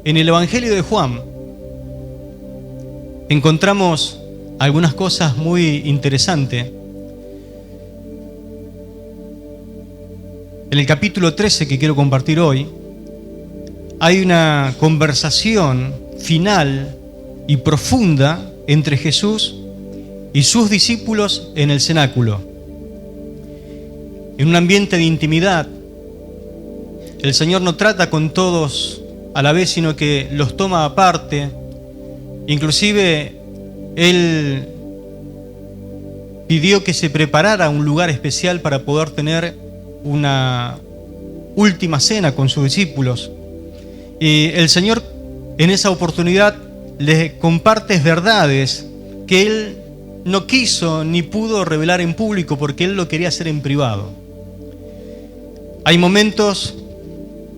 En el Evangelio de Juan encontramos algunas cosas muy interesantes. En el capítulo 13 que quiero compartir hoy, hay una conversación final y profunda entre Jesús y sus discípulos en el cenáculo. En un ambiente de intimidad, el Señor no trata con todos a la vez, sino que los toma aparte. Inclusive, Él pidió que se preparara un lugar especial para poder tener una última cena con sus discípulos. Y el Señor en esa oportunidad les comparte verdades que Él no quiso ni pudo revelar en público porque Él lo quería hacer en privado. Hay momentos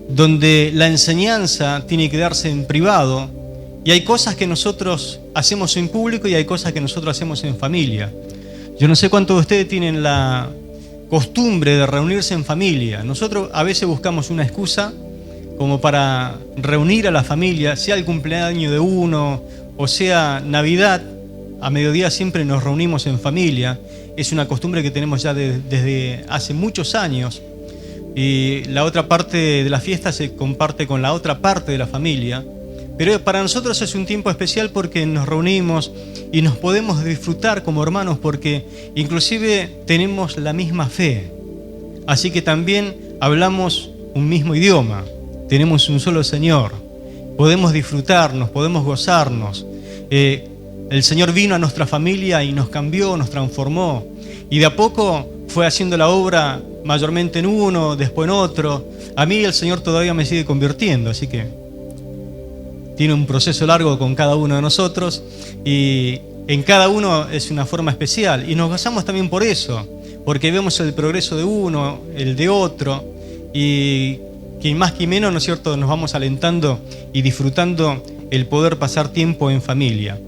donde la enseñanza tiene que darse en privado y hay cosas que nosotros hacemos en público y hay cosas que nosotros hacemos en familia. Yo no sé cuántos de ustedes tienen la costumbre de reunirse en familia. Nosotros a veces buscamos una excusa como para reunir a la familia, sea el cumpleaños de uno o sea Navidad. A mediodía siempre nos reunimos en familia. Es una costumbre que tenemos ya desde hace muchos años. Y la otra parte de la fiesta se comparte con la otra parte de la familia. Pero para nosotros es un tiempo especial porque nos reunimos y nos podemos disfrutar como hermanos porque inclusive tenemos la misma fe. Así que también hablamos un mismo idioma, tenemos un solo Señor. Podemos disfrutarnos, podemos gozarnos. El Señor vino a nuestra familia y nos cambió, nos transformó. Y de a poco fue haciendo la obra mayormente en uno, después en otro. A mí el Señor todavía me sigue convirtiendo, así que tiene un proceso largo con cada uno de nosotros y en cada uno es una forma especial. Y nos gozamos también por eso, porque vemos el progreso de uno, el de otro, y que más que menos, ¿no es cierto?, nos vamos alentando y disfrutando el poder pasar tiempo en familia.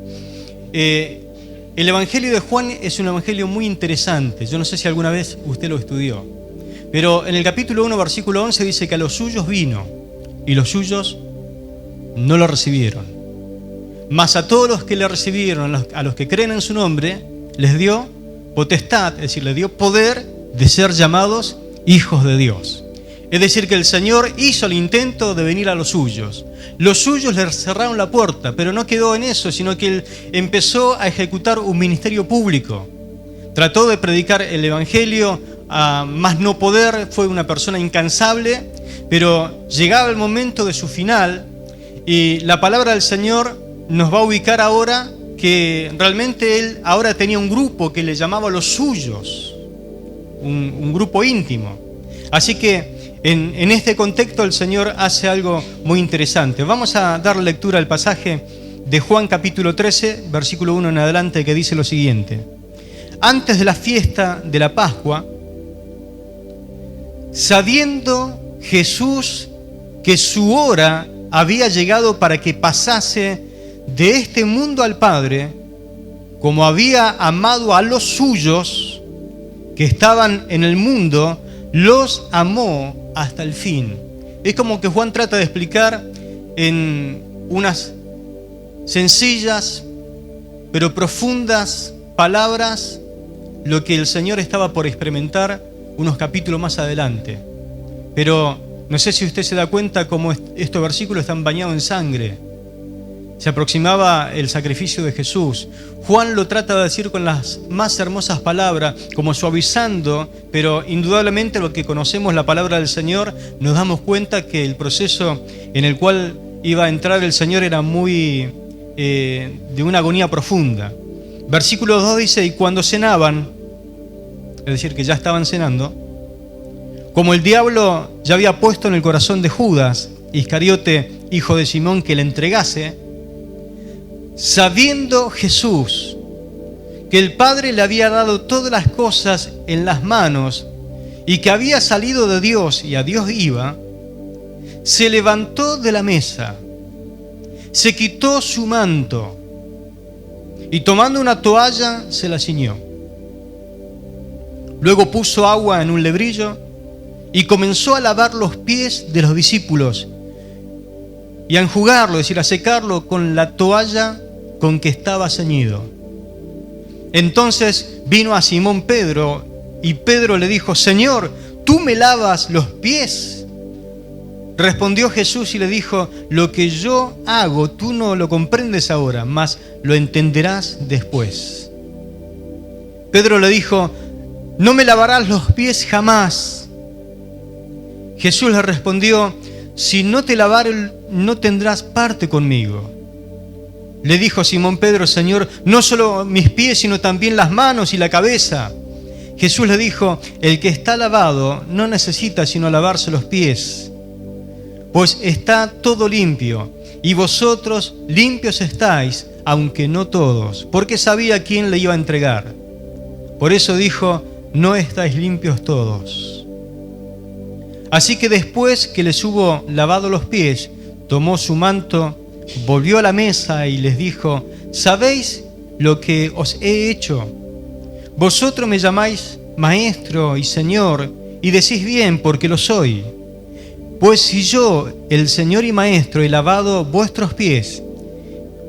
El Evangelio de Juan es un evangelio muy interesante. Yo no sé si alguna vez usted lo estudió, pero en el capítulo 1, versículo 11 dice que a los suyos vino y los suyos no lo recibieron. Mas a todos los que le recibieron, a los que creen en su nombre, les dio potestad, es decir, les dio poder de ser llamados hijos de Dios. Es decir, que el Señor hizo el intento de venir a los suyos. Los suyos le cerraron la puerta, pero no quedó en eso, sino que Él empezó a ejecutar un ministerio público. Trató de predicar el Evangelio a más no poder, fue una persona incansable, pero llegaba el momento de su final y la palabra del Señor nos va a ubicar ahora que realmente Él ahora tenía un grupo que le llamaba los suyos, un grupo íntimo. Así que en este contexto el Señor hace algo muy interesante. Vamos a dar lectura al pasaje de Juan capítulo 13, versículo 1 en adelante, que dice lo siguiente. Antes de la fiesta de la Pascua, sabiendo Jesús que su hora había llegado para que pasase de este mundo al Padre, como había amado a los suyos que estaban en el mundo, los amó hasta el fin. Es como que Juan trata de explicar en unas sencillas pero profundas palabras lo que el Señor estaba por experimentar unos capítulos más adelante. Pero no sé si usted se da cuenta cómo estos versículos están bañados en sangre. Se aproximaba el sacrificio de Jesús. Juan lo trata de decir con las más hermosas palabras, como suavizando, pero indudablemente lo que conocemos la palabra del Señor, nos damos cuenta que el proceso en el cual iba a entrar el Señor era muy de una agonía profunda. Versículo 2 dice, y cuando cenaban, es decir, que ya estaban cenando, como el diablo ya había puesto en el corazón de Judas, Iscariote, hijo de Simón, que le entregase, sabiendo Jesús que el Padre le había dado todas las cosas en las manos y que había salido de Dios y a Dios iba, se levantó de la mesa, se quitó su manto y tomando una toalla se la ciñó. Luego puso agua en un lebrillo y comenzó a lavar los pies de los discípulos y a enjugarlo, es decir, a secarlo con la toalla con que estaba ceñido. Entonces vino a Simón Pedro y Pedro le dijo: Señor, ¿tú me lavas los pies? Respondió Jesús y le dijo: lo que yo hago tú no lo comprendes ahora, mas lo entenderás después. Pedro le dijo: no me lavarás los pies jamás. Jesús le respondió: si no te lavare, no tendrás parte conmigo. Le dijo Simón Pedro: Señor, no solo mis pies, sino también las manos y la cabeza. Jesús le dijo: el que está lavado no necesita sino lavarse los pies, pues está todo limpio, y vosotros limpios estáis, aunque no todos, porque sabía quién le iba a entregar. Por eso dijo: no estáis limpios todos. Así que después que les hubo lavado los pies, tomó su manto, volvió a la mesa y les dijo: ¿sabéis lo que os he hecho? Vosotros me llamáis Maestro y Señor, y decís bien, porque lo soy. Pues si yo, el Señor y Maestro, he lavado vuestros pies,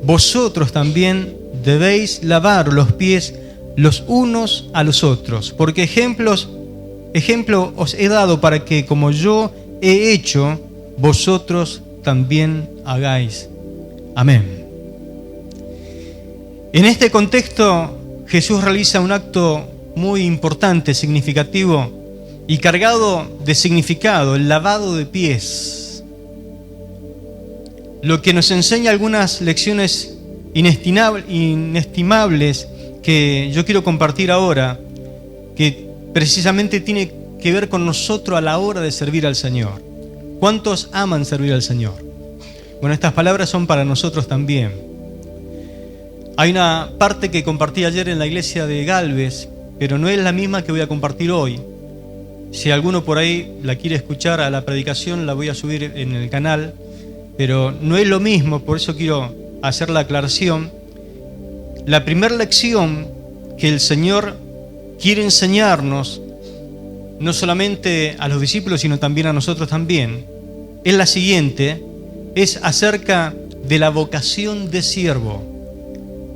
vosotros también debéis lavar los pies los unos a los otros, porque ejemplo os he dado para que, como yo he hecho, vosotros también hagáis. Amén. En este contexto, Jesús realiza un acto muy importante, significativo y cargado de significado: el lavado de pies. Lo que nos enseña algunas lecciones inestimables que yo quiero compartir ahora, que precisamente tiene que ver con nosotros a la hora de servir al Señor. ¿Cuántos aman servir al Señor? Bueno, estas palabras son para nosotros también. Hay una parte que compartí ayer en la iglesia de Galvez, pero no es la misma que voy a compartir hoy. Si alguno por ahí la quiere escuchar a la predicación, la voy a subir en el canal, pero no es lo mismo, por eso quiero hacer la aclaración. La primera lección que el Señor quiere enseñarnos, no solamente a los discípulos, sino también a nosotros también, es la siguiente: es acerca de la vocación de siervo.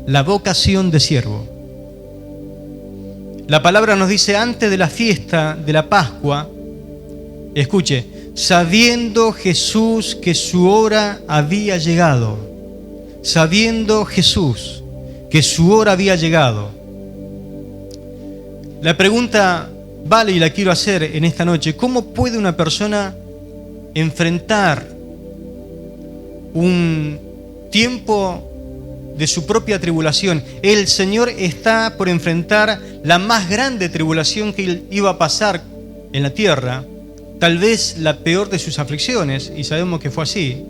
La vocación de siervo. La palabra nos dice: antes de la fiesta de la Pascua, escuche, sabiendo Jesús que su hora había llegado. Sabiendo Jesús que su hora había llegado. La pregunta vale y la quiero hacer en esta noche: ¿cómo puede una persona enfrentar un tiempo de su propia tribulación? El Señor está por enfrentar la más grande tribulación que Él iba a pasar en la tierra, tal vez la peor de sus aflicciones, y sabemos que fue así,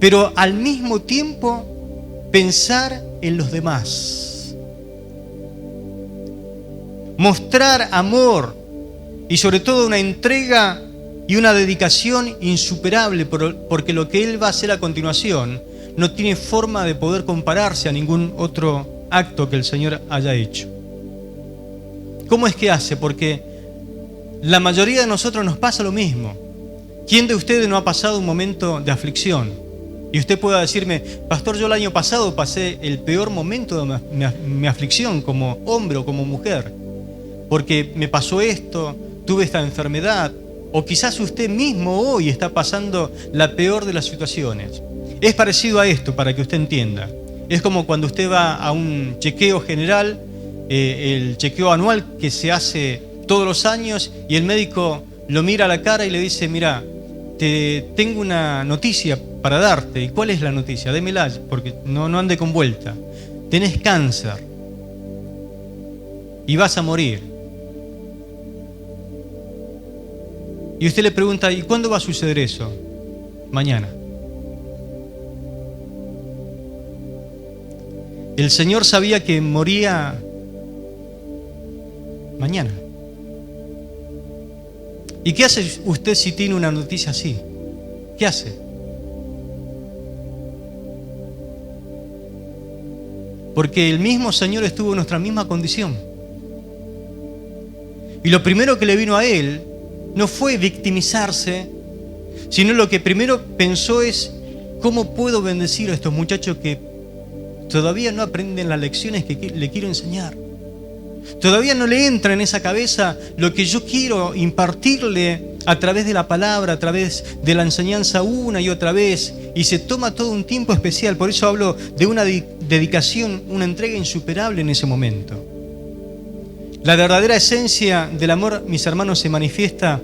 pero al mismo tiempo pensar en los demás, mostrar amor y sobre todo una entrega y una dedicación insuperable, porque lo que Él va a hacer a continuación no tiene forma de poder compararse a ningún otro acto que el Señor haya hecho. ¿Cómo es que hace? Porque la mayoría de nosotros nos pasa lo mismo. ¿Quién de ustedes no ha pasado un momento de aflicción? Y usted pueda decirme: pastor, yo el año pasado pasé el peor momento de mi aflicción como hombre o como mujer, porque me pasó esto, tuve esta enfermedad, o quizás usted mismo hoy está pasando la peor de las situaciones. Es parecido a esto, para que usted entienda. Es como cuando usted va a un chequeo general, el chequeo anual que se hace todos los años, y el médico lo mira a la cara y le dice: mira, tengo una noticia para darte. ¿Y cuál es la noticia? Démela, porque no ande con vuelta. Tenés cáncer y vas a morir. Y usted le pregunta: ¿y cuándo va a suceder eso? Mañana. El Señor sabía que moría mañana. ¿Y qué hace usted si tiene una noticia así? ¿Qué hace? Porque el mismo Señor estuvo en nuestra misma condición. Y lo primero que le vino a Él no fue victimizarse, sino lo que primero pensó es: ¿Cómo puedo bendecir a estos muchachos que todavía no aprenden las lecciones que le quiero enseñar? Todavía no le entra en esa cabeza lo que yo quiero impartirle a través de la palabra, a través de la enseñanza una y otra vez, y se toma todo un tiempo especial. Por eso hablo de una dedicación, una entrega insuperable en ese momento. La verdadera esencia del amor, mis hermanos, se manifiesta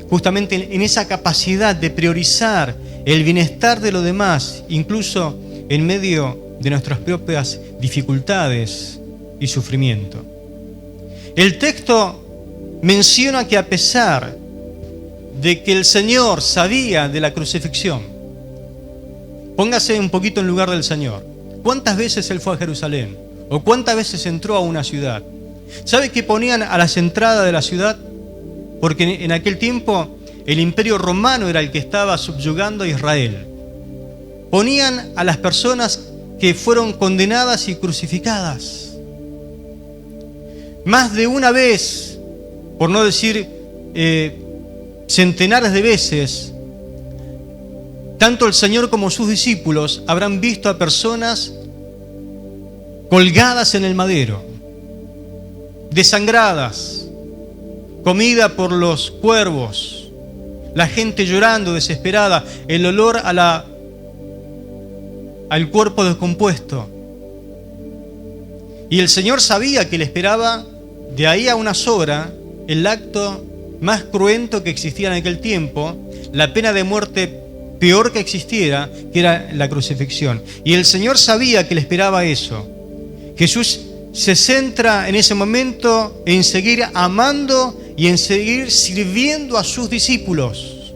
justamente en esa capacidad de priorizar el bienestar de los demás, incluso en medio de nuestras propias dificultades y sufrimiento. El texto menciona que a pesar de que el Señor sabía de la crucifixión, póngase un poquito en lugar del Señor. ¿Cuántas veces Él fue a Jerusalén? ¿O cuántas veces entró a una ciudad? ¿Sabe qué ponían a las entradas de la ciudad? Porque en aquel tiempo el imperio romano era el que estaba subyugando a Israel. Ponían a las personas que fueron condenadas y crucificadas. Más de una vez, por no decir centenares de veces, tanto el Señor como sus discípulos habrán visto a personas colgadas en el madero, desangradas, comida por los cuervos, la gente llorando, desesperada, el olor al cuerpo descompuesto. Y el Señor sabía que le esperaba de ahí a unas horas el acto más cruento que existía en aquel tiempo, la pena de muerte peor que existiera, que era la crucifixión. Y el Señor sabía que le esperaba eso. Jesús se centra en ese momento en seguir amando y en seguir sirviendo a sus discípulos.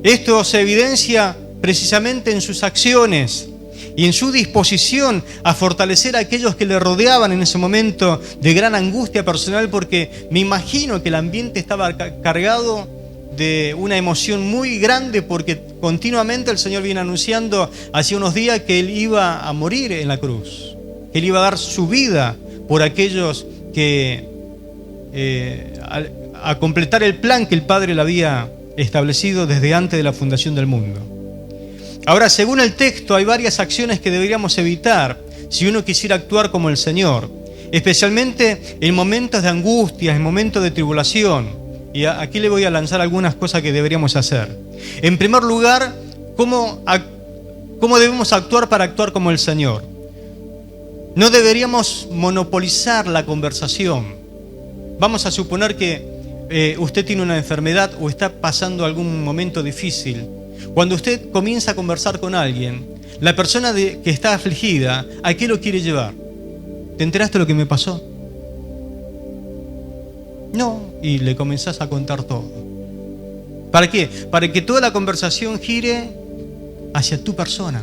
Esto se evidencia precisamente en sus acciones y en su disposición a fortalecer a aquellos que le rodeaban en ese momento de gran angustia personal, porque me imagino que el ambiente estaba cargado de una emoción muy grande, porque continuamente el Señor viene anunciando hace unos días que Él iba a morir en la cruz, que Él iba a dar su vida por aquellos que a completar el plan que el Padre le había establecido desde antes de la fundación del mundo. Ahora, según el texto, hay varias acciones que deberíamos evitar si uno quisiera actuar como el Señor, especialmente en momentos de angustia, en momentos de tribulación. Y aquí le voy a lanzar algunas cosas que deberíamos hacer. En primer lugar, ¿cómo debemos actuar para actuar como el Señor? No deberíamos monopolizar la conversación. Vamos a suponer que usted tiene una enfermedad o está pasando algún momento difícil. Cuando usted comienza a conversar con alguien, la persona que está afligida, ¿a qué lo quiere llevar? ¿Te enteraste de lo que me pasó? No, y le comenzás a contar todo. ¿Para qué? Para que toda la conversación gire hacia tu persona.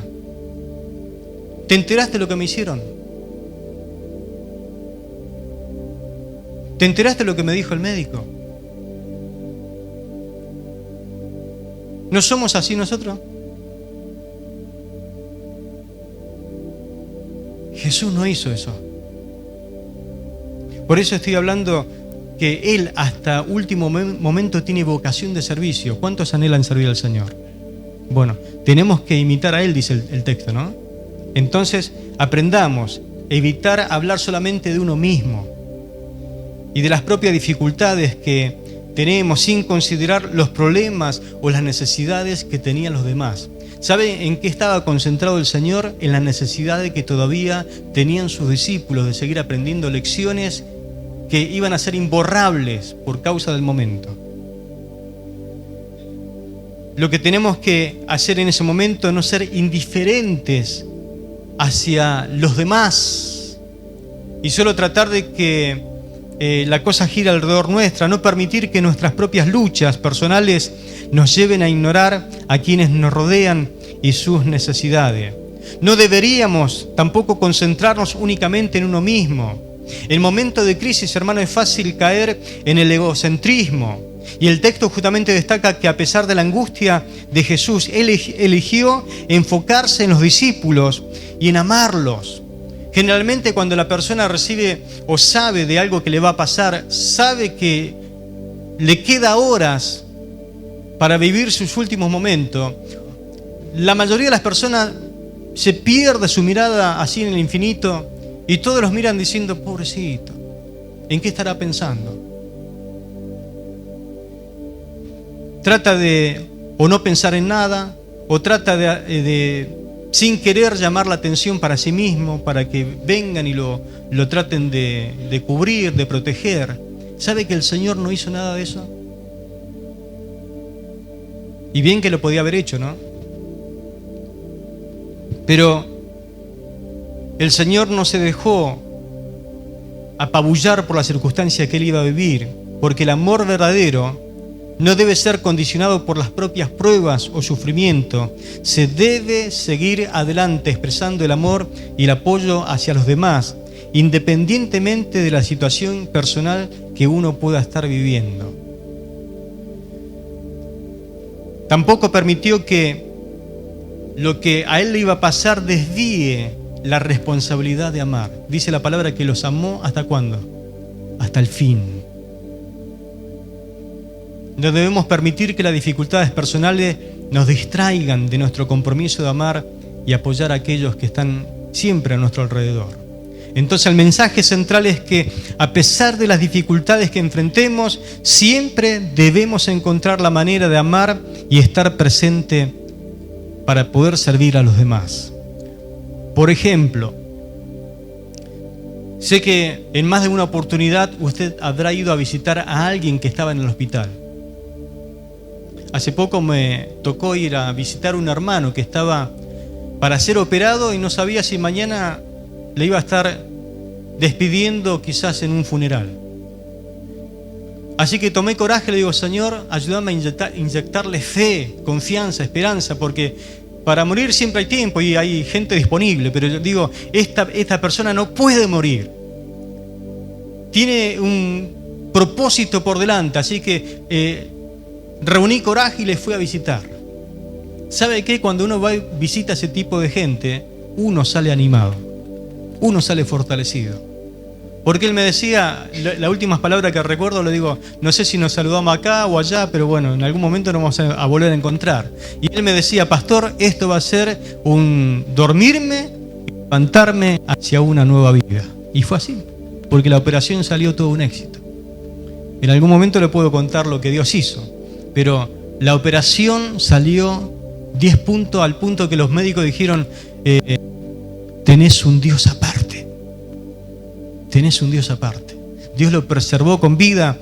¿Te enteraste de lo que me hicieron? ¿Te enteraste de lo que me dijo el médico? ¿No somos así nosotros? Jesús no hizo eso. Por eso estoy hablando que Él hasta último momento tiene vocación de servicio. ¿Cuántos anhelan servir al Señor? Bueno, tenemos que imitar a Él, dice el texto, ¿no? Entonces, aprendamos a evitar hablar solamente de uno mismo y de las propias dificultades que tenemos sin considerar los problemas o las necesidades que tenían los demás. ¿Sabe en qué estaba concentrado el Señor? En la necesidad de que todavía tenían sus discípulos de seguir aprendiendo lecciones que iban a ser imborrables por causa del momento. Lo que tenemos que hacer en ese momento es no ser indiferentes hacia los demás y solo tratar de que la cosa gire alrededor nuestra, no permitir que nuestras propias luchas personales nos lleven a ignorar a quienes nos rodean y sus necesidades. No deberíamos tampoco concentrarnos únicamente en uno mismo. En momentos de crisis, hermano, es fácil caer en el egocentrismo. Y el texto justamente destaca que a pesar de la angustia de Jesús, Él eligió enfocarse en los discípulos y en amarlos. Generalmente cuando la persona recibe o sabe de algo que le va a pasar, sabe que le queda horas para vivir sus últimos momentos, la mayoría de las personas se pierde su mirada así en el infinito y todos los miran diciendo, pobrecito, ¿en qué estará pensando? Trata de o no pensar en nada, o trata de sin querer llamar la atención para sí mismo, para que vengan y lo traten de cubrir, de proteger. ¿Sabe que el Señor no hizo nada de eso? Y bien que lo podía haber hecho, ¿no? Pero el Señor no se dejó apabullar por la circunstancia que Él iba a vivir, porque el amor verdadero no debe ser condicionado por las propias pruebas o sufrimiento. Se debe seguir adelante expresando el amor y el apoyo hacia los demás, independientemente de la situación personal que uno pueda estar viviendo. Tampoco permitió que lo que a él le iba a pasar desvíe la responsabilidad de amar. Dice la palabra que los amó ¿hasta cuándo? Hasta el fin. No debemos permitir que las dificultades personales nos distraigan de nuestro compromiso de amar y apoyar a aquellos que están siempre a nuestro alrededor. Entonces el mensaje central es que a pesar de las dificultades que enfrentemos, siempre debemos encontrar la manera de amar y estar presente para poder servir a los demás. Por ejemplo, sé que en más de una oportunidad usted habrá ido a visitar a alguien que estaba en el hospital. Hace poco me tocó ir a visitar a un hermano que estaba para ser operado y no sabía si mañana le iba a estar despidiendo quizás en un funeral. Así que tomé coraje y le digo, Señor, ayúdame a inyectarle fe, confianza, esperanza, porque para morir siempre hay tiempo y hay gente disponible, pero yo digo, esta persona no puede morir. Tiene un propósito por delante, así que reuní coraje y le fui a visitar. ¿Sabe qué? Cuando uno va y visita a ese tipo de gente, uno sale animado, uno sale fortalecido. Porque él me decía, las últimas palabras que recuerdo, le digo, no sé si nos saludamos acá o allá, pero bueno, en algún momento nos vamos a volver a encontrar. Y él me decía, pastor, esto va a ser un dormirme y levantarme hacia una nueva vida. Y fue así, porque la operación salió todo un éxito. En algún momento le puedo contar lo que Dios hizo, pero la operación salió 10 puntos al punto que los médicos dijeron, tenés un Dios aparte. Tenés un Dios aparte. Dios lo preservó con vida,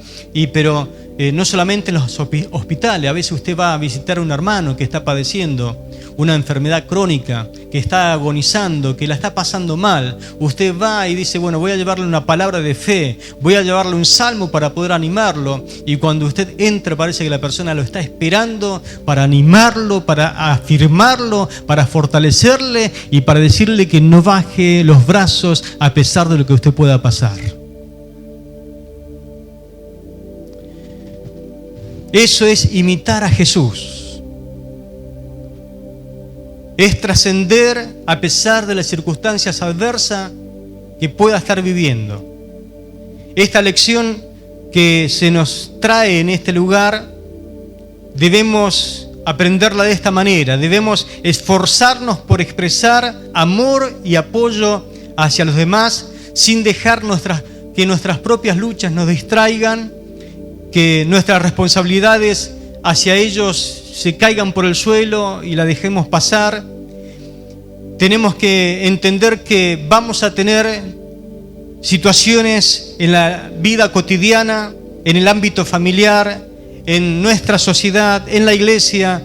pero no solamente en los hospitales. A veces usted va a visitar a un hermano que está padeciendo una enfermedad crónica, que está agonizando, que la está pasando mal. Usted va y dice, bueno, voy a llevarle una palabra de fe, voy a llevarle un salmo para poder animarlo. Y cuando usted entra parece que la persona lo está esperando para animarlo, para afirmarlo, para fortalecerle y para decirle que no baje los brazos a pesar de lo que usted pueda pasar. Eso es imitar a Jesús. Es trascender a pesar de las circunstancias adversas que pueda estar viviendo. Esta lección que se nos trae en este lugar, debemos aprenderla de esta manera. Debemos esforzarnos por expresar amor y apoyo hacia los demás sin dejar que nuestras propias luchas nos distraigan, que nuestras responsabilidades hacia ellos se caigan por el suelo y la dejemos pasar. Tenemos que entender que vamos a tener situaciones en la vida cotidiana, en el ámbito familiar, en nuestra sociedad, en la iglesia,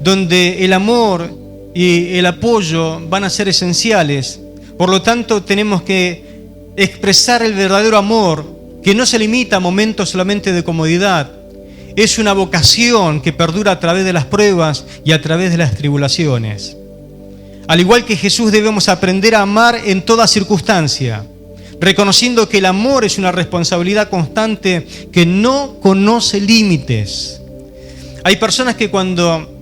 donde el amor y el apoyo van a ser esenciales. Por lo tanto, tenemos que expresar el verdadero amor, que no se limita a momentos solamente de comodidad. Es una vocación que perdura a través de las pruebas y a través de las tribulaciones. Al igual que Jesús, debemos aprender a amar en toda circunstancia, reconociendo que el amor es una responsabilidad constante que no conoce límites. Hay personas que cuando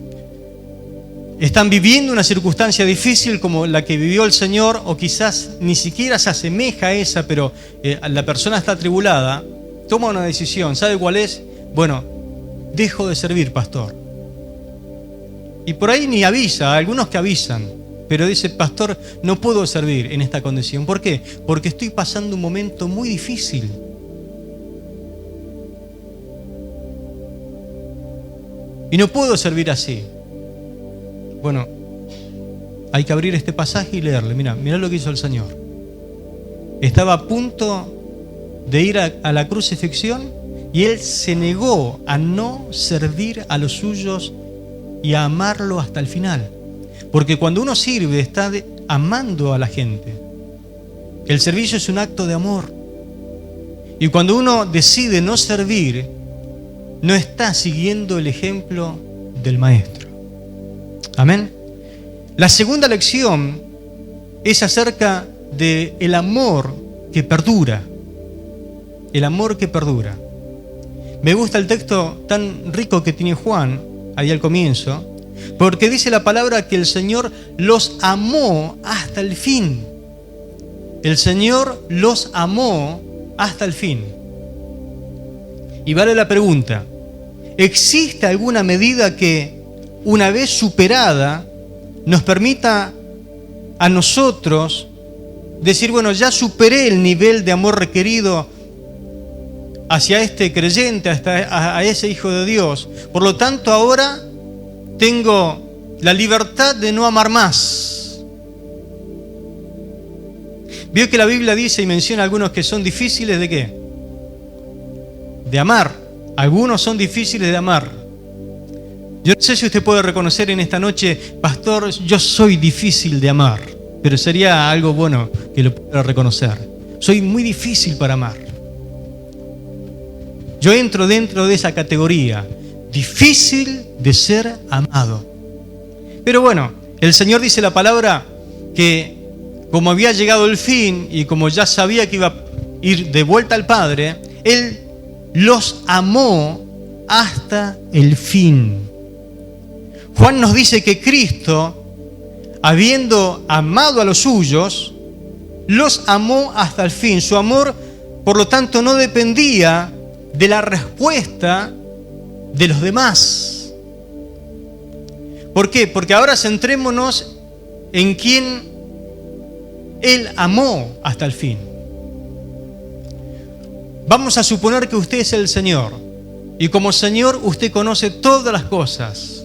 están viviendo una circunstancia difícil como la que vivió el Señor, o quizás ni siquiera se asemeja a esa, pero la persona está atribulada, toma una decisión. ¿Sabe cuál es? Bueno, dejo de servir, pastor. Y por ahí ni avisa, algunos que avisan, pero dice, pastor, no puedo servir en esta condición. ¿Por qué? Porque estoy pasando un momento muy difícil. Y no puedo servir así. Bueno, hay que abrir este pasaje y leerle. Mirá lo que hizo el Señor. Estaba a punto de ir a la crucifixión y Él se negó a no servir a los suyos y a amarlo hasta el final. Porque cuando uno sirve está amando a la gente. El servicio es un acto de amor. Y cuando uno decide no servir, no está siguiendo el ejemplo del Maestro. Amén. La segunda lección es acerca del amor que perdura. El amor que perdura. Me gusta el texto tan rico que tiene Juan ahí al comienzo, porque dice la palabra que el Señor los amó hasta el fin. El Señor los amó hasta el fin. Y vale la pregunta, ¿existe alguna medida que, una vez superada, nos permita a nosotros decir, bueno, ya superé el nivel de amor requerido hacia este creyente, a ese hijo de Dios? Por lo tanto, ahora tengo la libertad de no amar más. Vio que la Biblia dice y menciona algunos que son difíciles ¿de qué? De amar. Algunos son difíciles de amar. Yo no sé si usted puede reconocer en esta noche, pastor, yo soy difícil de amar, pero sería algo bueno que lo pueda reconocer. Soy muy difícil para amar. Yo entro dentro de esa categoría, difícil de ser amado. Pero bueno, el Señor dice la palabra que como había llegado el fin y como ya sabía que iba a ir de vuelta al Padre, Él los amó hasta el fin. Juan nos dice que Cristo, habiendo amado a los suyos, los amó hasta el fin. Su amor, por lo tanto, no dependía de la respuesta de los demás. ¿Por qué? Porque ahora centrémonos en quien Él amó hasta el fin. Vamos a suponer que usted es el Señor, y como Señor usted conoce todas las cosas.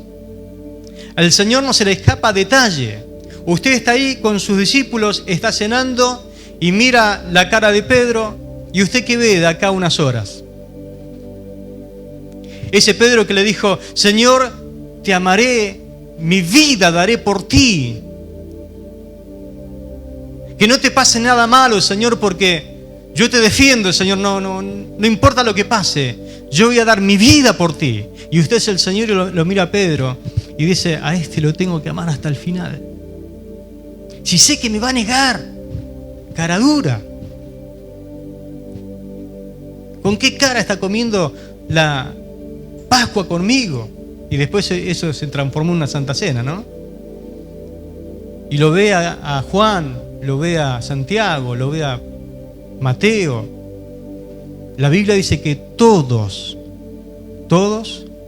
Al Señor no se le escapa detalle. Usted está ahí con sus discípulos, está cenando y mira la cara de Pedro, y usted ¿qué ve de acá a unas horas? Ese Pedro que le dijo, Señor, te amaré, mi vida daré por ti. Que no te pase nada malo, Señor, porque yo te defiendo, Señor, no importa lo que pase, yo voy a dar mi vida por ti. Y usted es el Señor y lo mira a Pedro y dice, a este lo tengo que amar hasta el final. Si sé que me va a negar, cara dura. ¿Con qué cara está comiendo la Pascua conmigo? Y después eso se transformó en una Santa Cena, ¿no? Y lo ve a Juan, lo ve a Santiago, lo ve a Mateo. La Biblia dice que todos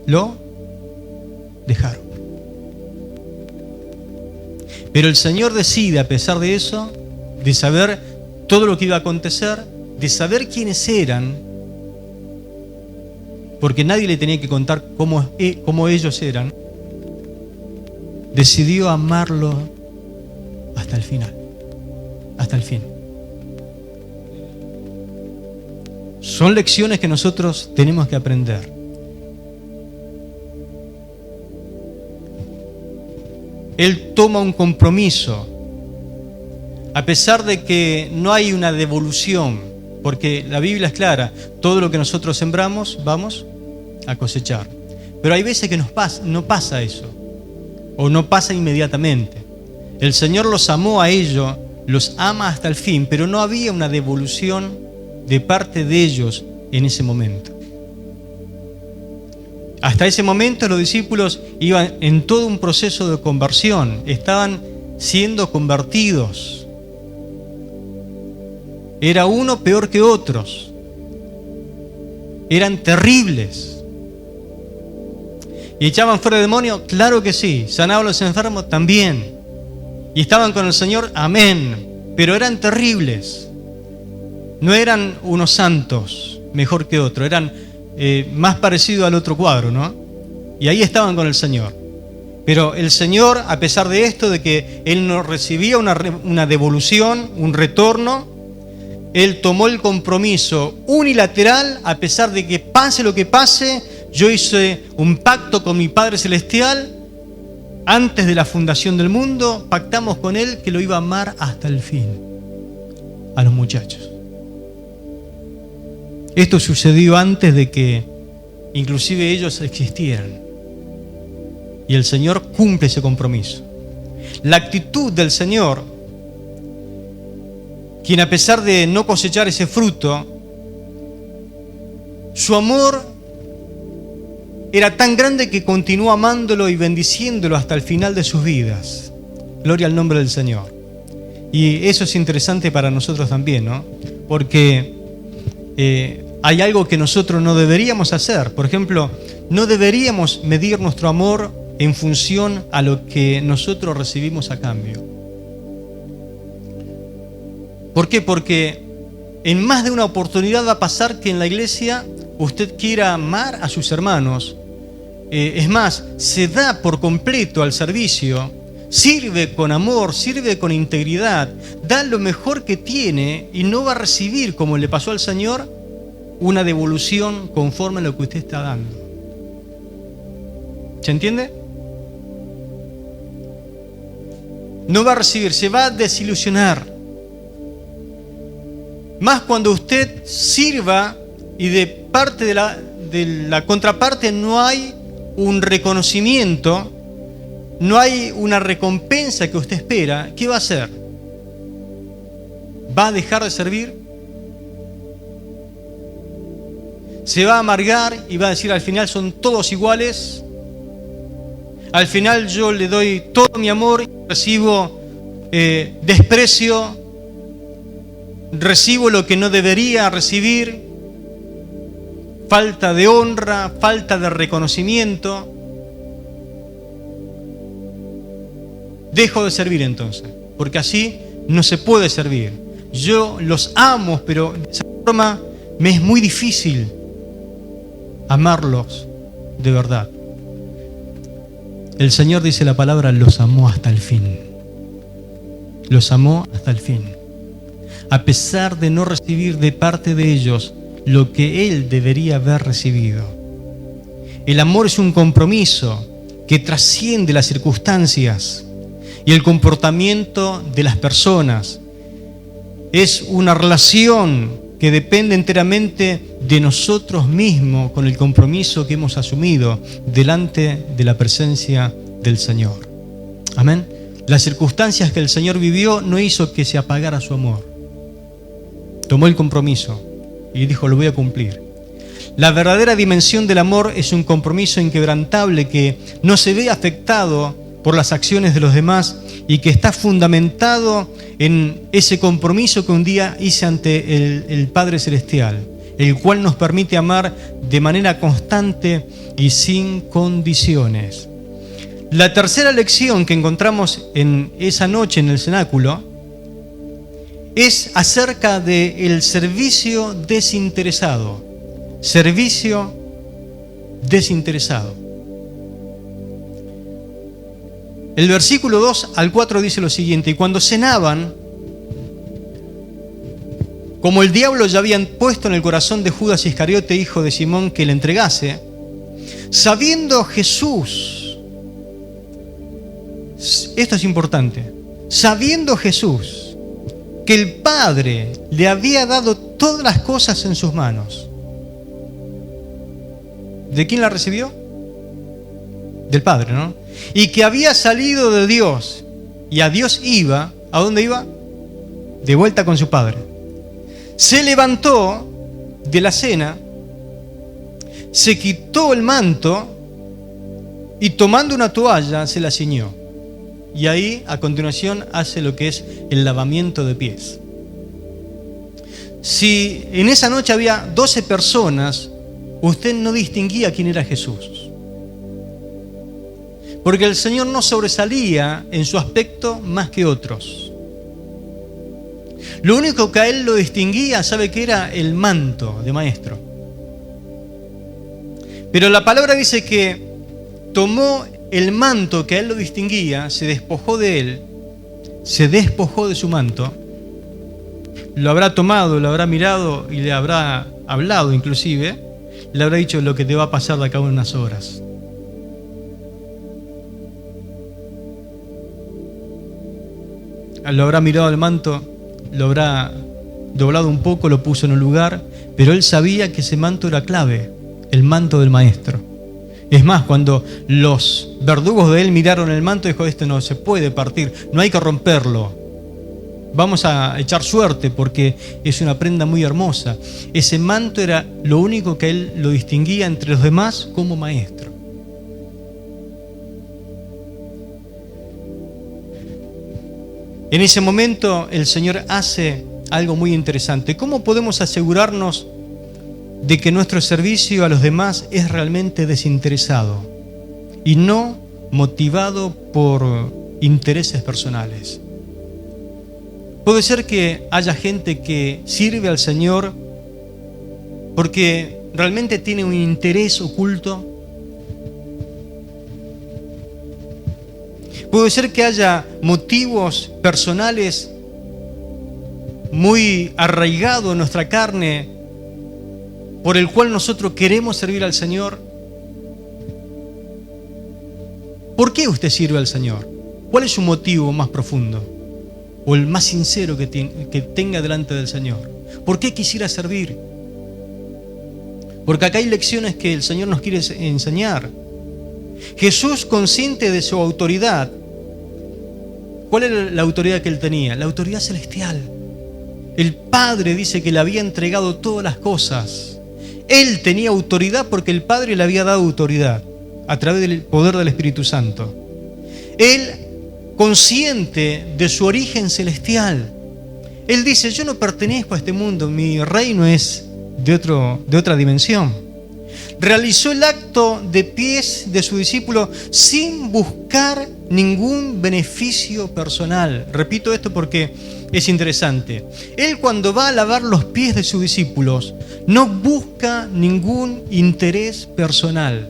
lo dejaron. Pero el Señor decide, a pesar de eso, de saber todo lo que iba a acontecer, de saber quiénes eran, porque nadie le tenía que contar cómo ellos eran, decidió amarlo hasta el final, hasta el fin. Son lecciones que nosotros tenemos que aprender. Él toma un compromiso, a pesar de que no hay una devolución, porque la Biblia es clara, todo lo que nosotros sembramos vamos a cosechar. Pero hay veces que no pasa eso, o no pasa inmediatamente. El Señor los amó a ellos, los ama hasta el fin, pero no había una devolución de parte de ellos en ese momento. Hasta ese momento los discípulos iban en todo un proceso de conversión, estaban siendo convertidos. Era uno peor que otros, eran terribles. ¿Y echaban fuera demonios? Claro que sí. ¿Sanaban a los enfermos? También. ¿Y estaban con el Señor? Amén. Pero eran terribles. No eran unos santos mejor que otros, eran más parecidos al otro cuadro, ¿no? Y ahí estaban con el Señor. Pero el Señor, a pesar de esto, de que Él no recibía una devolución, un retorno, Él tomó el compromiso unilateral, a pesar de que pase lo que pase. Yo hice un pacto con mi Padre Celestial antes de la fundación del mundo, pactamos con Él que lo iba a amar hasta el fin a los muchachos. Esto sucedió antes de que inclusive ellos existieran. Y el Señor cumple ese compromiso. La actitud del Señor, quien a pesar de no cosechar ese fruto, su amor era tan grande que continuó amándolo y bendiciéndolo hasta el final de sus vidas. Gloria al nombre del Señor. Y eso es interesante para nosotros también, ¿no? Porque hay algo que nosotros no deberíamos hacer. Por ejemplo, no deberíamos medir nuestro amor en función a lo que nosotros recibimos a cambio. ¿Por qué? Porque en más de una oportunidad va a pasar que en la iglesia usted quiera amar a sus hermanos. Es más, se da por completo al servicio, sirve con amor, sirve con integridad, da lo mejor que tiene y no va a recibir, como le pasó al Señor, una devolución conforme a lo que usted está dando. ¿Se entiende? No va a recibir, se va a desilusionar. Más cuando usted sirva y de parte de la contraparte no hay un reconocimiento, no hay una recompensa que usted espera. ¿Qué va a hacer? ¿Va a dejar de servir? ¿Se va a amargar y va a decir al final son todos iguales? Al final yo le doy todo mi amor y recibo desprecio, recibo lo que no debería recibir, falta de honra, falta de reconocimiento. Dejo de servir entonces, porque así no se puede servir. Yo los amo, pero de esa forma me es muy difícil amarlos de verdad. El Señor, dice la palabra, los amó hasta el fin. Los amó hasta el fin. A pesar de no recibir de parte de ellos lo que Él debería haber recibido. El amor es un compromiso que trasciende las circunstancias y el comportamiento de las personas. Es una relación que depende enteramente de nosotros mismos con el compromiso que hemos asumido delante de la presencia del Señor. Amén. Las circunstancias que el Señor vivió no hizo que se apagara su amor. Tomó el compromiso y dijo, lo voy a cumplir. La verdadera dimensión del amor es un compromiso inquebrantable que no se ve afectado por las acciones de los demás y que está fundamentado en ese compromiso que un día hice ante el Padre Celestial, el cual nos permite amar de manera constante y sin condiciones. La tercera lección que encontramos en esa noche en el cenáculo es acerca del servicio desinteresado. Servicio desinteresado. El versículo 2 al 4 dice lo siguiente: y cuando cenaban, como el diablo ya habían puesto en el corazón de Judas Iscariote, hijo de Simón, que le entregase, sabiendo Jesús, esto es importante, sabiendo Jesús que el Padre le había dado todas las cosas en sus manos. ¿De quién la recibió? Del Padre, ¿no? Y que había salido de Dios y a Dios iba. ¿A dónde iba? De vuelta con su Padre. Se levantó de la cena, se quitó el manto y tomando una toalla se la ciñó. Y ahí, a continuación, hace lo que es el lavamiento de pies. Si en esa noche había 12 personas, usted no distinguía quién era Jesús. porque el Señor no sobresalía en su aspecto más que otros. Lo único que a él lo distinguía, ¿sabe qué era? El manto de maestro. Pero la palabra dice que tomó el manto que a él lo distinguía, se despojó de él, se despojó de su manto, lo habrá tomado, lo habrá mirado y le habrá hablado inclusive, le habrá dicho lo que te va a pasar de acá a unas horas. Lo habrá mirado el manto, lo habrá doblado un poco, lo puso en un lugar, pero él sabía que ese manto era clave, el manto del maestro. Es más, cuando los verdugos de él miraron el manto, dijo: esto no se puede partir, no hay que romperlo. Vamos a echar suerte porque es una prenda muy hermosa. Ese manto era lo único que él lo distinguía entre los demás como maestro. En ese momento el Señor hace algo muy interesante. ¿Cómo podemos asegurarnos de que nuestro servicio a los demás es realmente desinteresado y no motivado por intereses personales? Puede ser que haya gente que sirve al Señor porque realmente tiene un interés oculto. Puede ser que haya motivos personales muy arraigados en nuestra carne por el cual nosotros queremos servir al Señor. ¿Por qué usted sirve al Señor? ¿Cuál es su motivo más profundo o el más sincero que tenga delante del Señor? ¿Por qué quisiera servir? Porque acá hay lecciones que el Señor nos quiere enseñar. Jesús, consciente de su autoridad, ¿cuál era la autoridad que él tenía? La autoridad celestial. El Padre dice que le había entregado todas las cosas. Él tenía autoridad porque el Padre le había dado autoridad a través del poder del Espíritu Santo. Él, consciente de su origen celestial, él dice: yo no pertenezco a este mundo, mi reino es de otra dimensión. Realizó el acto de pies de su discípulo sin buscar ningún beneficio personal. Repito esto porque es interesante. Él, cuando va a lavar los pies de sus discípulos, no busca ningún interés personal.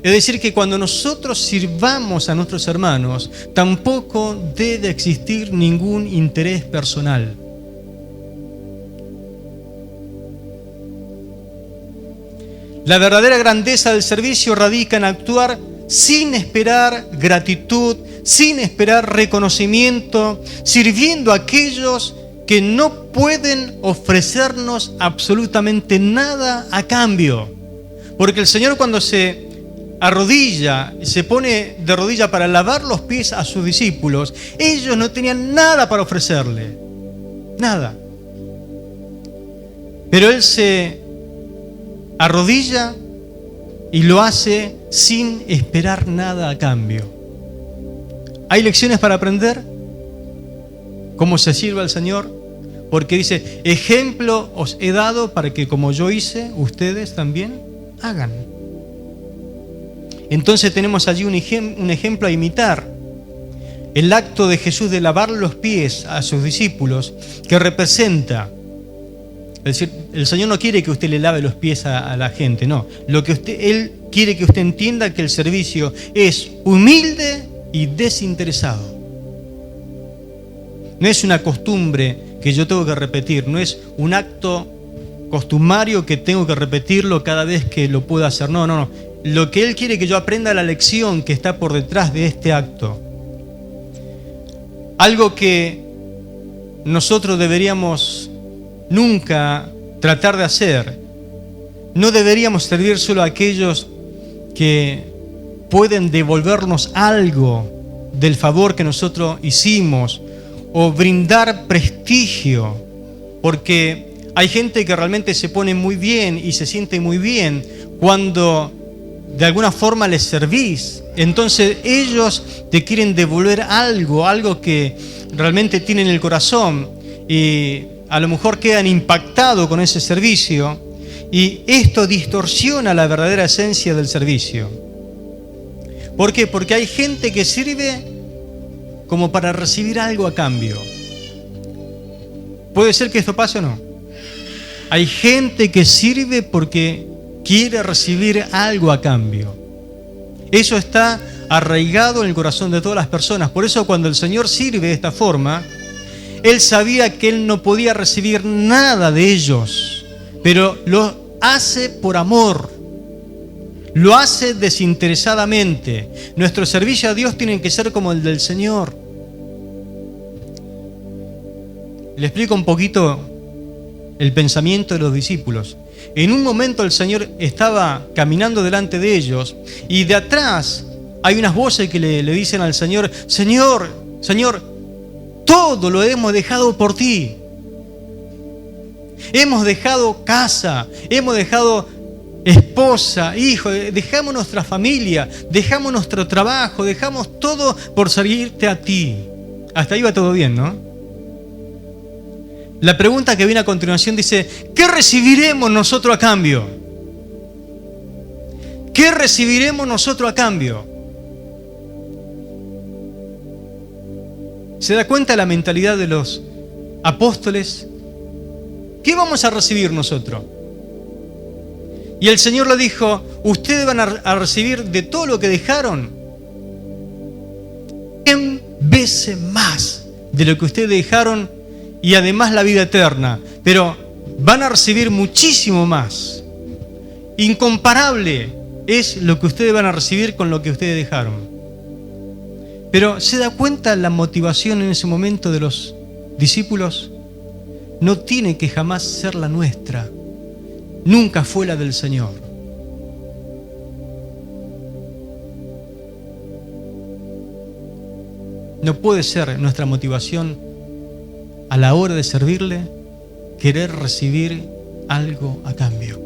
Es decir, que cuando nosotros sirvamos a nuestros hermanos, tampoco debe existir ningún interés personal. La verdadera grandeza del servicio radica en actuar sin esperar gratitud, sin esperar reconocimiento, sirviendo a aquellos que no pueden ofrecernos absolutamente nada a cambio. Porque el Señor, cuando se arrodilla, se pone de rodilla para lavar los pies a sus discípulos, ellos no tenían nada para ofrecerle, nada. Pero Él se arrodilla y lo hace sin esperar nada a cambio. ¿Hay lecciones para aprender? ¿Cómo se sirve al Señor? Porque dice: ejemplo os he dado para que como yo hice, ustedes también hagan. Entonces tenemos allí un ejemplo a imitar. El acto de Jesús de lavar los pies a sus discípulos, que representa, es decir, el Señor no quiere que usted le lave los pies a la gente, no. Él quiere que usted entienda que el servicio es humilde y desinteresado. No es una costumbre que yo tengo que repetir, no es un acto costumario que tengo que repetirlo cada vez que lo pueda hacer. No. Lo que Él quiere que yo aprenda es la lección que está por detrás de este acto. Algo que nosotros deberíamos nunca tratar de hacer. No deberíamos servir solo a aquellos que pueden devolvernos algo del favor que nosotros hicimos o brindar prestigio, porque hay gente que realmente se pone muy bien y se siente muy bien cuando de alguna forma les servís. Entonces ellos te quieren devolver algo que realmente tienen en el corazón, y a lo mejor quedan impactados con ese servicio, y esto distorsiona la verdadera esencia del servicio. ¿Por qué? Porque hay gente que sirve como para recibir algo a cambio. ¿Puede ser que esto pase o no? Hay gente que sirve porque quiere recibir algo a cambio. Eso está arraigado en el corazón de todas las personas. Por eso cuando el Señor sirve de esta forma, Él sabía que Él no podía recibir nada de ellos, pero lo hace por amor. Lo hace desinteresadamente. Nuestro servicio a Dios tiene que ser como el del Señor. Le explico un poquito el pensamiento de los discípulos. En un momento el Señor estaba caminando delante de ellos y de atrás hay unas voces que le dicen al Señor: Señor, Señor, todo lo hemos dejado por ti. Hemos dejado casa, hemos dejado esposa, hijo, dejamos nuestra familia, dejamos nuestro trabajo, dejamos todo por servirte a ti. Hasta ahí va todo bien, ¿no? La pregunta que viene a continuación dice: ¿qué recibiremos nosotros a cambio? ¿Qué recibiremos nosotros a cambio? ¿Se da cuenta la mentalidad de los apóstoles? ¿Qué vamos a recibir nosotros? Y el Señor le dijo: ustedes van a recibir de todo lo que dejaron 100 veces más de lo que ustedes dejaron, y además la vida eterna. Pero van a recibir muchísimo más. Incomparable es lo que ustedes van a recibir con lo que ustedes dejaron. Pero ¿se da cuenta la motivación en ese momento de los discípulos? No tiene que jamás ser la nuestra. Nunca fue la del Señor. No puede ser nuestra motivación a la hora de servirle querer recibir algo a cambio.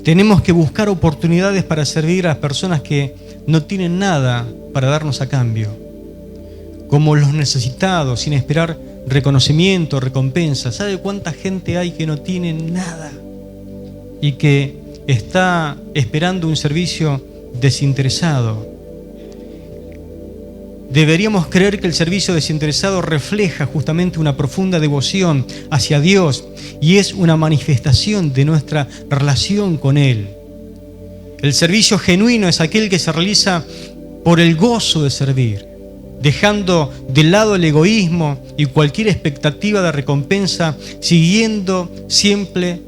Tenemos que buscar oportunidades para servir a las personas que no tienen nada para darnos a cambio, como los necesitados, sin esperar reconocimiento, recompensa. ¿Sabe cuánta gente hay que no tiene nada y que está esperando un servicio desinteresado? Deberíamos creer que el servicio desinteresado refleja justamente una profunda devoción hacia Dios y es una manifestación de nuestra relación con Él. El servicio genuino es aquel que se realiza por el gozo de servir, dejando de lado el egoísmo y cualquier expectativa de recompensa, siguiendo siempre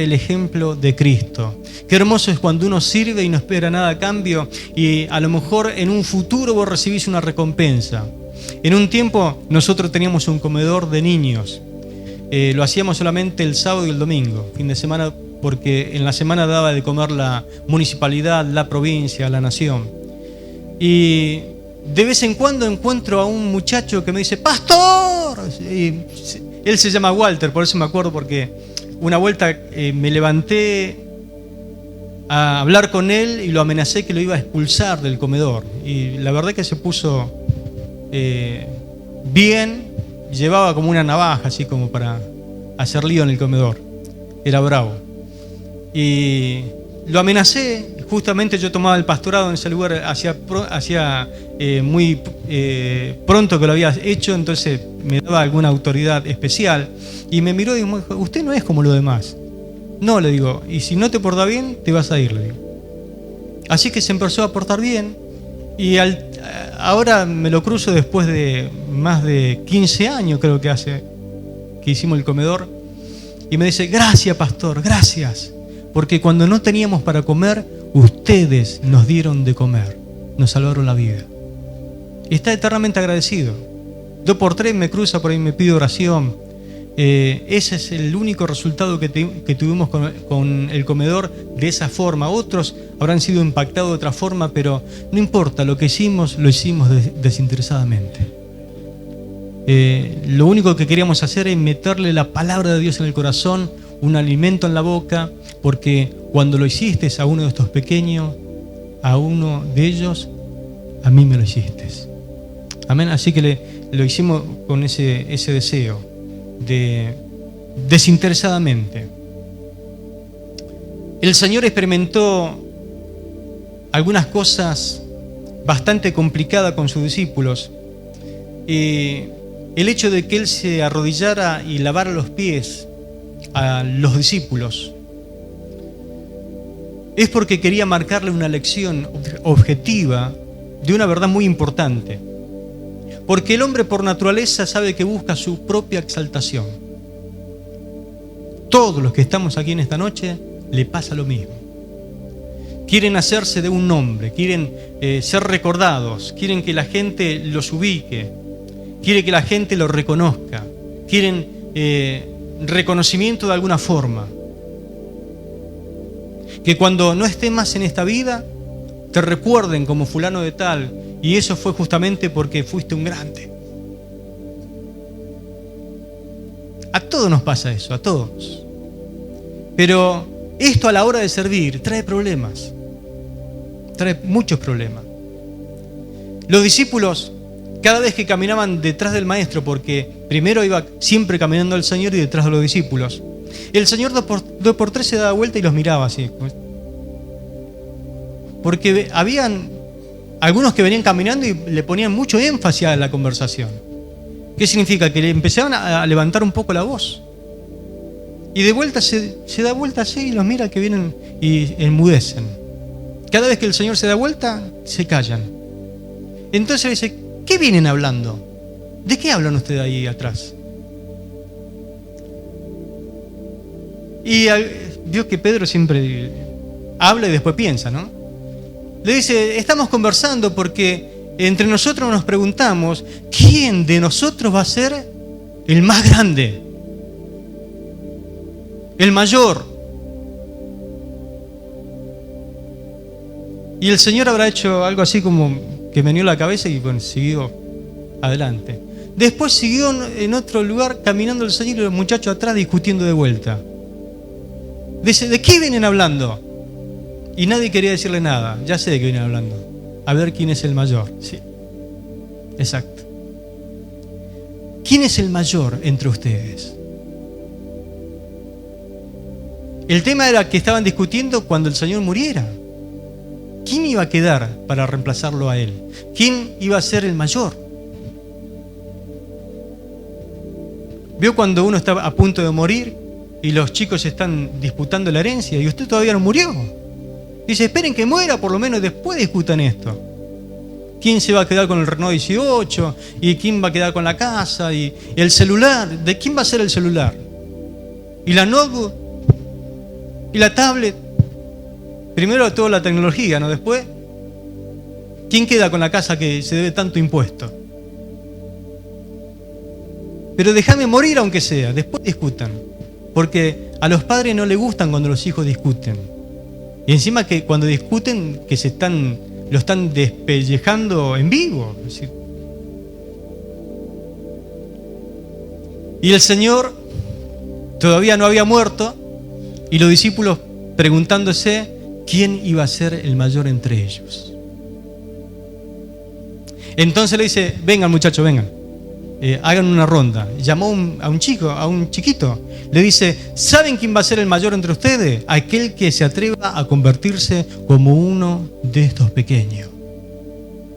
el ejemplo de Cristo. Qué hermoso es cuando uno sirve y no espera nada a cambio, y a lo mejor en un futuro vos recibís una recompensa. En un tiempo nosotros teníamos un comedor de niños. Lo hacíamos solamente el sábado y el domingo, fin de semana, porque en la semana daba de comer la municipalidad, la provincia, la nación. Y de vez en cuando encuentro a un muchacho que me dice: ¡Pastor! Y él se llama Walter, por eso me acuerdo, porque una vuelta me levanté a hablar con él y lo amenacé que lo iba a expulsar del comedor. Y la verdad que se puso bien, llevaba como una navaja así como para hacer lío en el comedor. Era bravo. Y lo amenacé. Justamente yo tomaba el pastorado en ese lugar hacía muy pronto que lo había hecho, entonces me daba alguna autoridad especial. Y me miró y me dijo: usted no es como los demás. No, le digo, y si no te portas bien, te vas a ir, le digo. Así que se empezó a portar bien y ahora me lo cruzo después de más de 15 años, creo que hace, que hicimos el comedor, y me dice: gracias, pastor, gracias, porque cuando no teníamos para comer, ustedes nos dieron de comer, nos salvaron la vida. Y está eternamente agradecido. 2 por 3 me cruza por ahí, me pide oración. Ese es el único resultado que tuvimos con el comedor de esa forma. Otros habrán sido impactados de otra forma, pero no importa, lo que hicimos, lo hicimos desinteresadamente. Lo único que queríamos hacer es meterle la palabra de Dios en el corazón, un alimento en la boca, porque cuando lo hiciste a uno de estos pequeños, a uno de ellos, a mí me lo hiciste. Amén. Así que lo hicimos con ese deseo de desinteresadamente. El Señor experimentó algunas cosas bastante complicadas con sus discípulos. El hecho de que Él se arrodillara y lavara los pies a los discípulos es porque quería marcarle una lección objetiva de una verdad muy importante. Porque el hombre por naturaleza sabe que busca su propia exaltación. Todos los que estamos aquí en esta noche le pasa lo mismo. Quieren hacerse de un nombre, quieren ser recordados, quieren que la gente los ubique, quieren que la gente los reconozca, quieren reconocimiento de alguna forma. Que cuando no estés más en esta vida, te recuerden como fulano de tal, y eso fue justamente porque fuiste un grande. A todos nos pasa eso, a todos. Pero esto a la hora de servir trae problemas, trae muchos problemas. Los discípulos, cada vez que caminaban detrás del maestro, porque primero iba siempre caminando el Señor y detrás de los discípulos, el Señor dos por tres se daba vuelta y los miraba así. Porque habían algunos que venían caminando y le ponían mucho énfasis a la conversación. ¿Qué significa? Que le empezaban a levantar un poco la voz. Y de vuelta se da vuelta así y los mira que vienen y enmudecen. Cada vez que el Señor se da vuelta, se callan. Entonces le dice, ¿qué vienen hablando? ¿De qué hablan ustedes ahí atrás? Y vio que Pedro siempre habla y después piensa, ¿no? Le dice, estamos conversando porque entre nosotros nos preguntamos, ¿quién de nosotros va a ser el más grande? El mayor. Y el Señor habrá hecho algo así como que meneó la cabeza y bueno, siguió adelante. Después siguió en otro lugar caminando el Señor y los muchachos atrás discutiendo de vuelta. Dice, ¿de qué vienen hablando? Y nadie quería decirle nada. Ya sé de qué vienen hablando. A ver quién es el mayor. Sí, exacto. ¿Quién es el mayor entre ustedes? El tema era que estaban discutiendo cuando el Señor muriera. ¿Quién iba a quedar para reemplazarlo a Él? ¿Quién iba a ser el mayor? ¿Vio cuando uno está a punto de morir y los chicos están disputando la herencia y usted todavía no murió? Dice, esperen que muera, por lo menos después discutan esto. ¿Quién se va a quedar con el Renault 18? ¿Y quién va a quedar con la casa? ¿Y el celular? ¿De quién va a ser el celular? ¿Y la notebook? ¿Y la tablet? Primero toda la tecnología, ¿no? Después, ¿quién queda con la casa que se debe tanto impuesto? Pero déjame morir aunque sea, después discutan. Porque a los padres no les gustan cuando los hijos discuten. Y encima que cuando discuten, que lo están despellejando en vivo. Es decir. Y el Señor todavía no había muerto, y los discípulos preguntándose quién iba a ser el mayor entre ellos. Entonces le dice, vengan muchachos, vengan. Hagan una ronda. Llamó a un chiquito. Le dice, ¿saben quién va a ser el mayor entre ustedes? Aquel que se atreva a convertirse como uno de estos pequeños.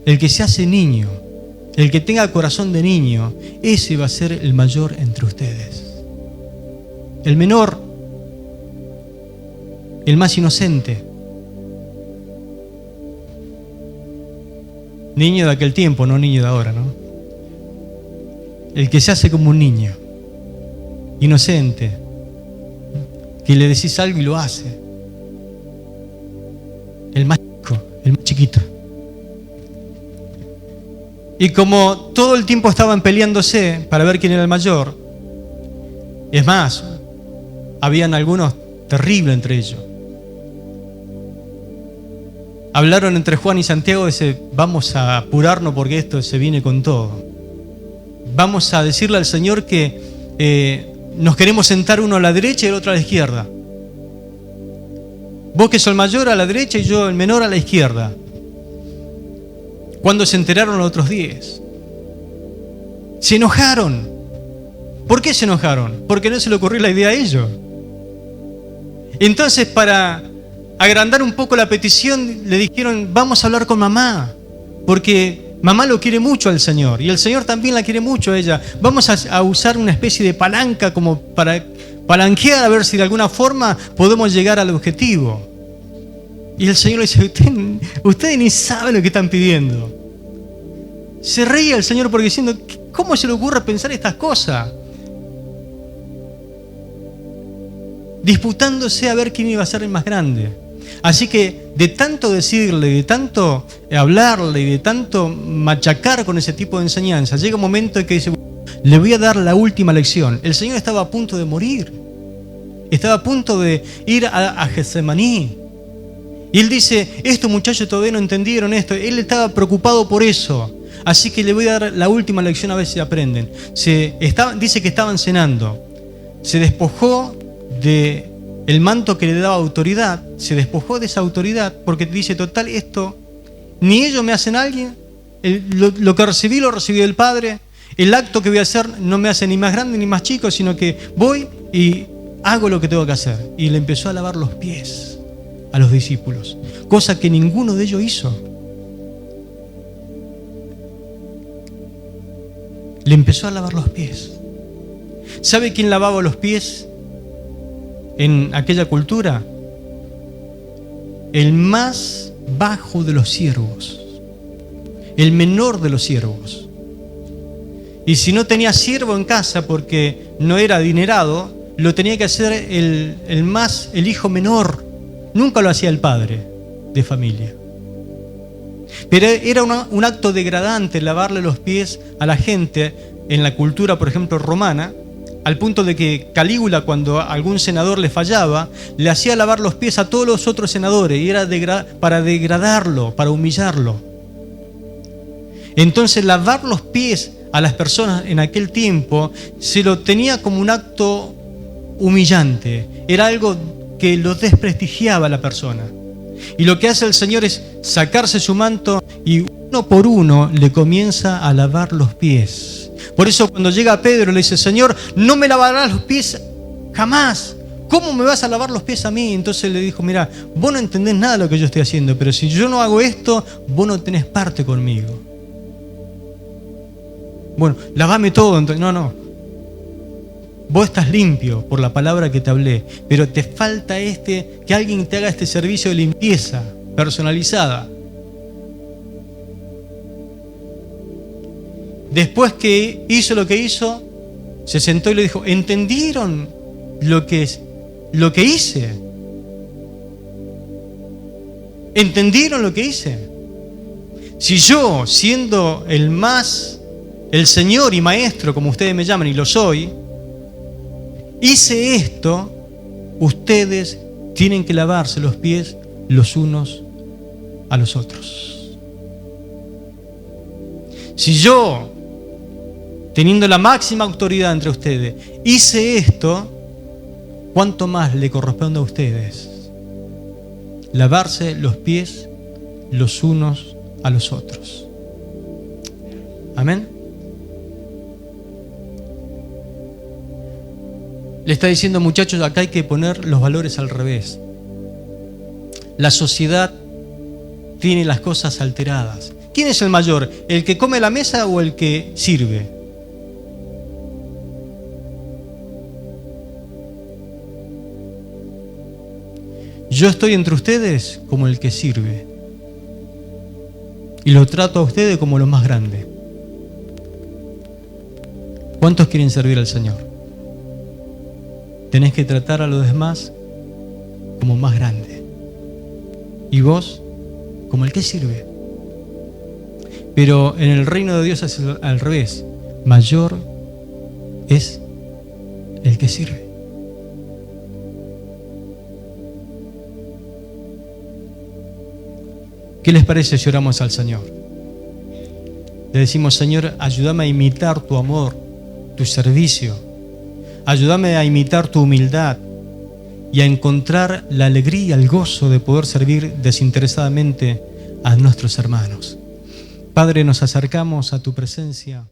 El que se hace niño, el que tenga corazón de niño, ese va a ser el mayor entre ustedes. El menor, el más inocente. Niño de aquel tiempo, no niño de ahora, ¿no? El que se hace como un niño, inocente, que le decís algo y lo hace. El más chiquito. Y como todo el tiempo estaban peleándose para ver quién era el mayor, es más, habían algunos terribles entre ellos. Hablaron entre Juan y Santiago, dice, vamos a apurarnos porque esto se viene con todo. Vamos a decirle al Señor que nos queremos sentar uno a la derecha y el otro a la izquierda. Vos que sos el mayor a la derecha y yo el menor a la izquierda. ¿Cuándo se enteraron los otros 10? Se enojaron. ¿Por qué se enojaron? Porque no se le ocurrió la idea a ellos. Entonces, para agrandar un poco la petición, le dijeron, vamos a hablar con mamá, porque mamá lo quiere mucho al Señor, y el Señor también la quiere mucho a ella. Vamos a usar una especie de palanca como para palanquear a ver si de alguna forma podemos llegar al objetivo. Y el Señor le dice, ustedes ni saben lo que están pidiendo. Se reía el Señor porque diciendo, ¿cómo se le ocurre pensar estas cosas? Disputándose a ver quién iba a ser el más grande. Así que de tanto decirle, de tanto hablarle y de tanto machacar con ese tipo de enseñanza, llega un momento en que dice, le voy a dar la última lección. El Señor estaba a punto de morir. Estaba a punto de ir a Getsemaní. Y Él dice, estos muchachos todavía no entendieron esto. Él estaba preocupado por eso. Así que le voy a dar la última lección a ver si aprenden. Dice que estaban cenando. Se despojó del manto que le daba autoridad. Se despojó de esa autoridad porque dice, total, esto, ni ellos me hacen alguien. Lo que recibí, lo recibí del Padre. El acto que voy a hacer no me hace ni más grande ni más chico, sino que voy y hago lo que tengo que hacer. Y le empezó a lavar los pies a los discípulos, cosa que ninguno de ellos hizo. Le empezó a lavar los pies. ¿Sabe quién lavaba los pies en aquella cultura? El más bajo de los siervos, el menor de los siervos. Y si no tenía siervo en casa porque no era adinerado, lo tenía que hacer el hijo menor. Nunca lo hacía el padre de familia. Pero era un acto degradante lavarle los pies a la gente en la cultura, por ejemplo, romana, al punto de que Calígula, cuando algún senador le fallaba, le hacía lavar los pies a todos los otros senadores, y era para degradarlo, para humillarlo. Entonces, lavar los pies a las personas en aquel tiempo se lo tenía como un acto humillante, era algo que lo desprestigiaba a la persona. Y lo que hace el Señor es sacarse su manto y uno por uno le comienza a lavar los pies. Por eso cuando llega Pedro le dice, Señor, no me lavarás los pies jamás. ¿Cómo me vas a lavar los pies a mí? Entonces le dijo, mira, vos no entendés nada de lo que yo estoy haciendo, pero si yo no hago esto, vos no tenés parte conmigo. Bueno, lavame todo. Entonces, no. Vos estás limpio por la palabra que te hablé, pero te falta que alguien te haga este servicio de limpieza personalizada. Después que hizo lo que hizo, se sentó y le dijo, ¿entendieron lo que hice? ¿Entendieron lo que hice? Si yo, siendo el Señor y Maestro, como ustedes me llaman, y lo soy, hice esto, ustedes tienen que lavarse los pies los unos a los otros. Si yo, teniendo la máxima autoridad entre ustedes, hice esto, ¿cuánto más le corresponde a ustedes? Lavarse los pies los unos a los otros. Amén. Le está diciendo, muchachos, acá hay que poner los valores al revés. La sociedad tiene las cosas alteradas. ¿Quién es el mayor? ¿El que come la mesa o el que sirve? Yo estoy entre ustedes como el que sirve. Y lo trato a ustedes como lo más grande. ¿Cuántos quieren servir al Señor? Tenés que tratar a los demás como más grande. Y vos como el que sirve. Pero en el reino de Dios es al revés. Mayor es el que sirve. ¿Qué les parece si oramos al Señor? Le decimos, Señor, ayúdame a imitar tu amor, tu servicio. Ayúdame a imitar tu humildad y a encontrar la alegría, el gozo de poder servir desinteresadamente a nuestros hermanos. Padre, nos acercamos a tu presencia.